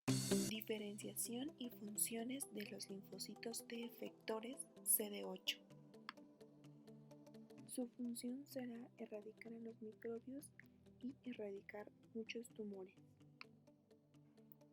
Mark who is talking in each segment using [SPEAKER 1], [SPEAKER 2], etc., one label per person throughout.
[SPEAKER 1] Diferenciación y funciones de los linfocitos T efectores CD8. Su función será erradicar a los microbios y erradicar muchos tumores.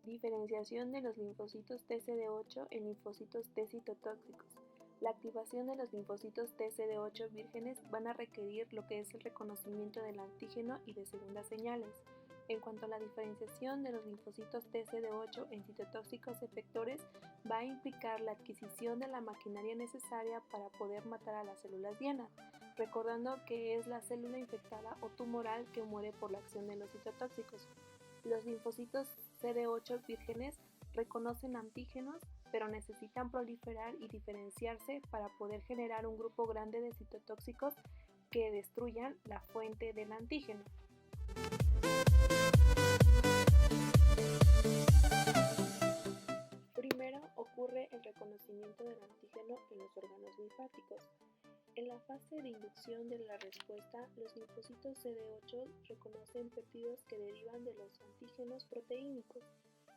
[SPEAKER 1] Diferenciación de los linfocitos TCD8 en linfocitos T citotóxicos. La activación de los linfocitos TCD8 vírgenes van a requerir lo que es el reconocimiento del antígeno y de segundas señales. En cuanto a la diferenciación de los linfocitos TCD8 en citotóxicos efectores, va a implicar la adquisición de la maquinaria necesaria para poder matar a las células diana, recordando que es la célula infectada o tumoral que muere por la acción de los citotóxicos. Los linfocitos CD8 vírgenes reconocen antígenos, pero necesitan proliferar y diferenciarse para poder generar un grupo grande de citotóxicos que destruyan la fuente del antígeno. Primero ocurre el reconocimiento del antígeno en los órganos linfáticos. En la fase de inducción de la respuesta, los linfocitos CD8 reconocen péptidos que derivan de los antígenos proteínicos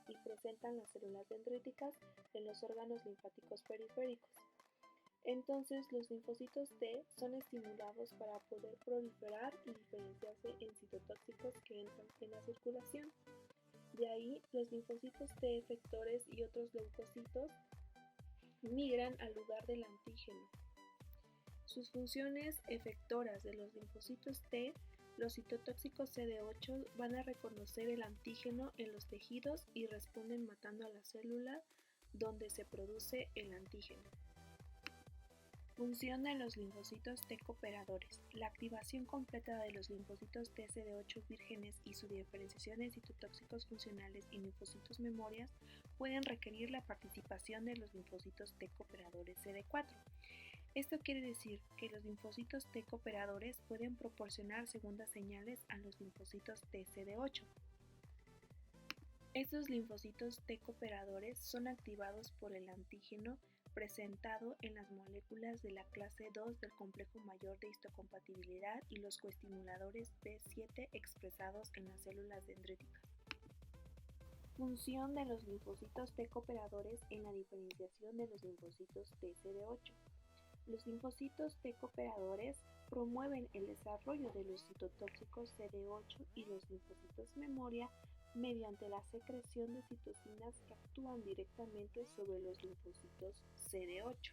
[SPEAKER 1] y presentan las células dendríticas en los órganos linfáticos periféricos. Entonces, los linfocitos T son estimulados para poder proliferar y diferenciarse en citotóxicos que entran en la circulación. De ahí, los linfocitos T efectores y otros leucocitos migran al lugar del antígeno. Sus funciones efectoras de los linfocitos T, los citotóxicos CD8 van a reconocer el antígeno en los tejidos y responden matando a la célula donde se produce el antígeno. Función de los linfocitos T cooperadores. La activación completa de los linfocitos T CD8 vírgenes y su diferenciación en citotóxicos funcionales y linfocitos memorias pueden requerir la participación de los linfocitos T cooperadores CD4. Esto quiere decir que los linfocitos T cooperadores pueden proporcionar segundas señales a los linfocitos T CD8. Estos linfocitos T cooperadores son activados por el antígeno presentado en las moléculas de la clase 2 del complejo mayor de histocompatibilidad y los coestimuladores B7 expresados en las células dendríticas. Función de los linfocitos T cooperadores en la diferenciación de los linfocitos TCD8. Los linfocitos T cooperadores promueven el desarrollo de los citotóxicos CD8 y los linfocitos memoria mediante la secreción de citocinas que actúan directamente sobre los linfocitos CD8.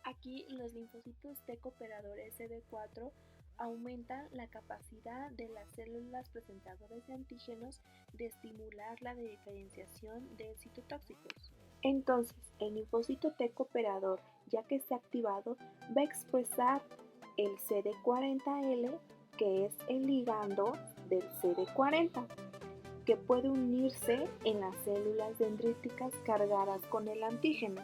[SPEAKER 1] Aquí los linfocitos T cooperadores CD4 aumentan la capacidad de las células presentadoras de antígenos de estimular la diferenciación de citotóxicos. Entonces, el linfocito T cooperador, ya que esté activado, va a expresar el CD40L, que es el ligando del CD40, que puede unirse en las células dendríticas cargadas con el antígeno.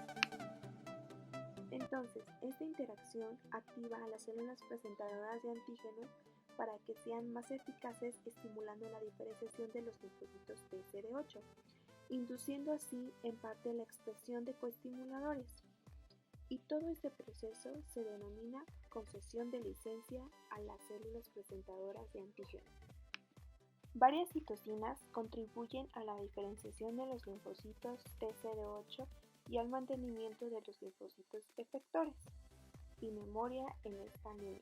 [SPEAKER 1] Entonces, esta interacción activa a las células presentadoras de antígenos para que sean más eficaces estimulando la diferenciación de los linfocitos TCD8, induciendo así en parte la expresión de coestimuladores. Y todo este proceso se denomina concesión de licencia a las células presentadoras de antígeno. Varias citocinas contribuyen a la diferenciación de los linfocitos TCD8 y al mantenimiento de los linfocitos efectores y memoria en esta línea.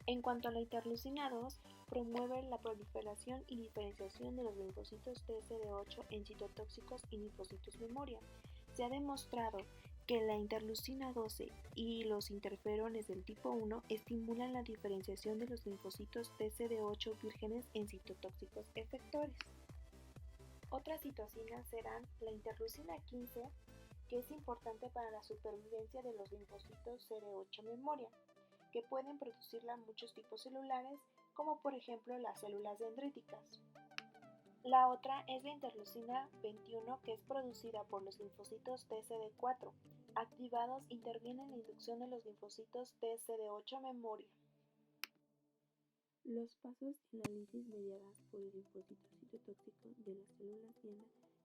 [SPEAKER 1] En cuanto a la interleucina 2, promueve la proliferación y diferenciación de los linfocitos TCD8 en citotóxicos y linfocitos memoria. Se ha demostrado que la interleucina 12 y los interferones del tipo 1 estimulan la diferenciación de los linfocitos TCD8 vírgenes en citotóxicos efectores. Otras citocinas serán la interleucina 15, que es importante para la supervivencia de los linfocitos CD8 memoria, que pueden producirla muchos tipos celulares, como por ejemplo las células dendríticas. La otra es la interleucina 21, que es producida por los linfocitos TCD4. Activados intervienen en la inducción de los linfocitos TCD8 memoria. Los pasos en la lisis mediadas por el linfocito citotóxico de las células diana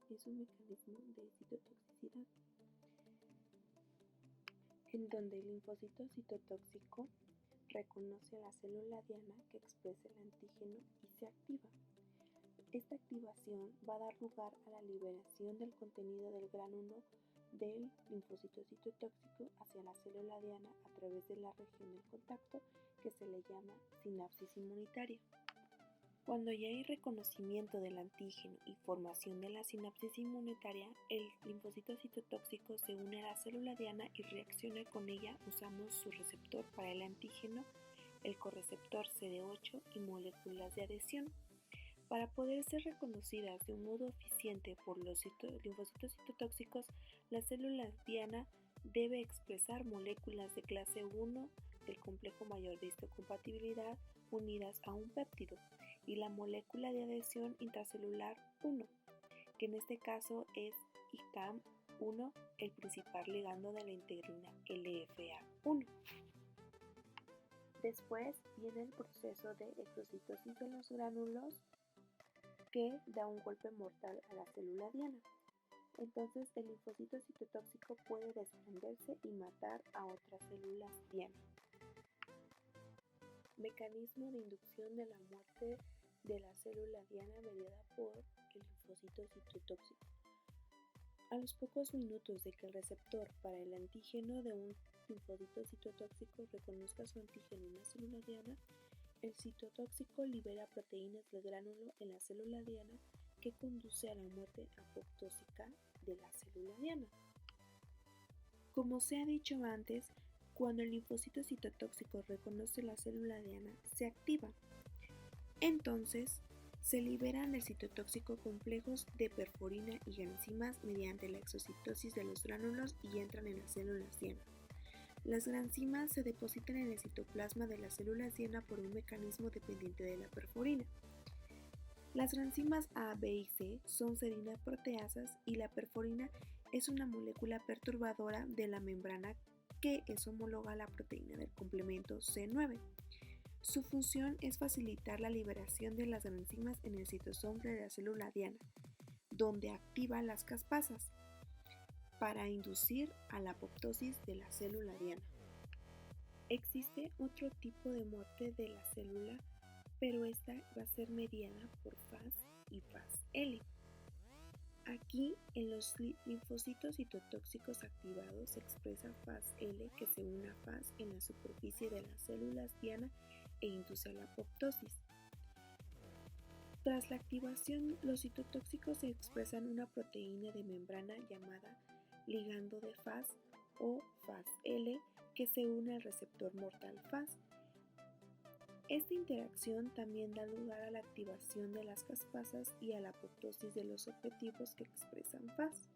[SPEAKER 1] es un mecanismo de citotoxicidad, en donde el linfocito citotóxico reconoce a la célula diana que expresa el antígeno y se activa. Esta activación va a dar lugar a la liberación del contenido del gránulo del linfocito citotóxico hacia la célula diana a través de la región del contacto que se le llama sinapsis inmunitaria. Cuando ya hay reconocimiento del antígeno y formación de la sinapsis inmunitaria, el linfocito citotóxico se une a la célula diana y reacciona con ella usando su receptor para el antígeno, el correceptor CD8 y moléculas de adhesión. Para poder ser reconocidas de un modo eficiente por los linfocitos citotóxicos, la célula diana debe expresar moléculas de clase 1 del complejo mayor de histocompatibilidad unidas a un péptido y la molécula de adhesión intracelular 1, que en este caso es ICAM1, el principal ligando de la integrina LFA1. Después viene el proceso de exocitosis de los gránulos que da un golpe mortal a la célula diana. Entonces el linfocito citotóxico puede desprenderse y matar a otras células diana. Mecanismo de inducción de la muerte de la célula diana mediada por el linfocito citotóxico. A los pocos minutos de que el receptor para el antígeno de un linfocito citotóxico reconozca su antígeno en la célula diana, el citotóxico libera proteínas del gránulo en la célula diana que conduce a la muerte apoptósica de la célula diana. Como se ha dicho antes, cuando el linfocito citotóxico reconoce la célula diana, se activa. Entonces, se liberan del citotóxico complejos de perforina y granzimas mediante la exocitosis de los gránulos y entran en las células diana. Las granzimas se depositan en el citoplasma de las células diana por un mecanismo dependiente de la perforina. Las granzimas A, B y C son serina-proteasas y la perforina es una molécula perturbadora de la membrana que es homóloga a la proteína del complemento C9. Su función es facilitar la liberación de las granzimas en el citosol de la célula diana, donde activa las caspasas para inducir a la apoptosis de la célula diana. Existe otro tipo de muerte de la célula, pero esta va a ser mediada por Fas y Fas-L. Aquí, en los linfocitos citotóxicos activados, se expresa Fas-L que se une a Fas en la superficie de las células diana e induce a la apoptosis. Tras la activación, los citotóxicos expresan una proteína de membrana llamada ligando de Fas o Fas-L que se une al receptor mortal Fas. Esta interacción también da lugar a la activación de las caspasas y a la apoptosis de los objetivos que expresan Fas.